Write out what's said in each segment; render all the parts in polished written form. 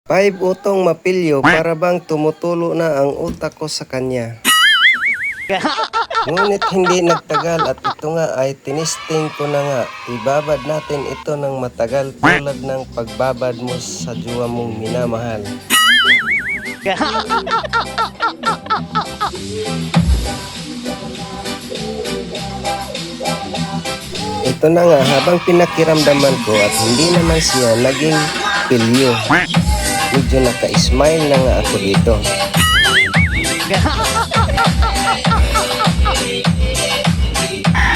5 utong mapilyo para bang tumutulo na ang utak ko sa kanya. Ngunit hindi nagtagal at ito nga ay tinisting ko na nga. Ibabad natin ito ng matagal tulad ng pagbabad mo sa jowa mong minamahal. Ito na nga, habang pinakiramdaman ko at hindi naman siya naging pilyo. Medyo naka-smile na nga ako dito.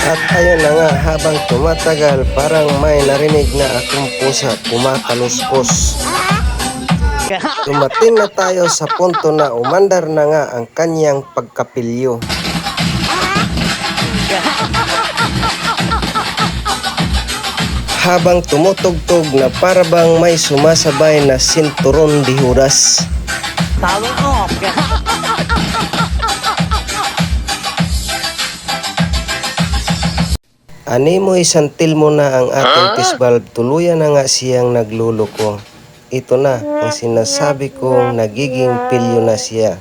At ayun na nga, habang tumatagal parang may narinig na akong pusa kumakaluskos. Dumating na tayo sa punto na umandar na nga ang kanyang pagkapilyo. Habang tumutugtog na para bang may sumasabay na sinturon di huras. Animoy santil mo na ang ating fist valve, tuluyan na nga siyang nagluloko. Ito na ang sinasabi kong nagiging pilyo na siya.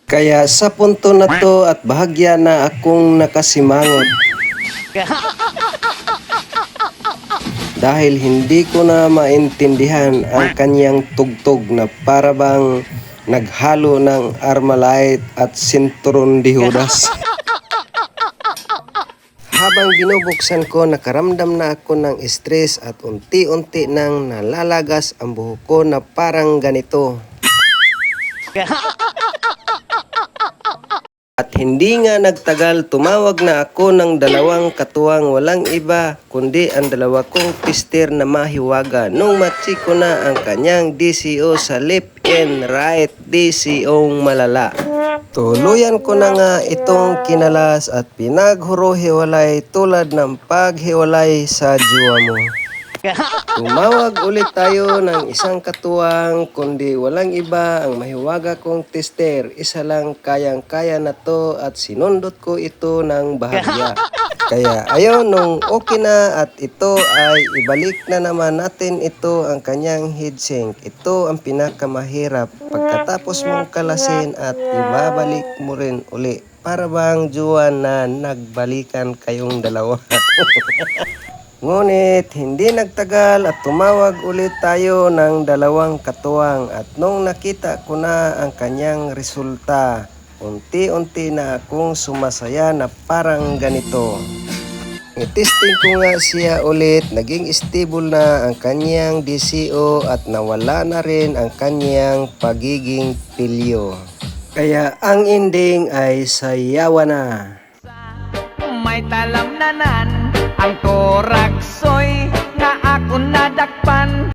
Kaya sa punto na to at bahagya na akong nakasimangot. Dahil hindi ko na maintindihan ang kanyang tugtog na para bang naghalo ng Armalite at sinturon di hudas. Habang binubuksan ko, nakaramdam na ako ng stress at unti-unti nang nalalagas ang buhok ko na parang ganito. At hindi nga nagtagal, tumawag na ako ng dalawang katuwang, walang iba kundi ang dalawa kong pister na mahiwaga nung matsi ko na ang kanyang DCO sa left and right DCO malala. Tuluyan ko na nga itong kinalas at pinaghuro-hiwalay tulad ng paghiwalay sa jowa mo. Tumawag ulit tayo ng isang katuwang kundi walang iba ang mahiwaga kong tester. Isa lang kayang-kaya na to at sinundot ko ito ng bahagya. Kaya ayun, nung okay na at ito ay ibalik na naman natin ito ang kanyang heatsink. Ito ang pinakamahirap pagkatapos mong kalasin at ibabalik mo rin uli. Para bang jowa na nagbalikan kayong dalawa. Ngunit hindi nagtagal at tumawag ulit tayo ng dalawang katuwang at nung nakita ko na ang kanyang resulta, unti-unti na akong sumasaya na parang ganito. I-testing ko nga siya ulit, naging stable na ang kanyang DCO at nawala na rin ang kanyang pagiging pilyo. Kaya ang ending ay sayawan na. May talamnanan ang toraksoy nga ako nadakpan.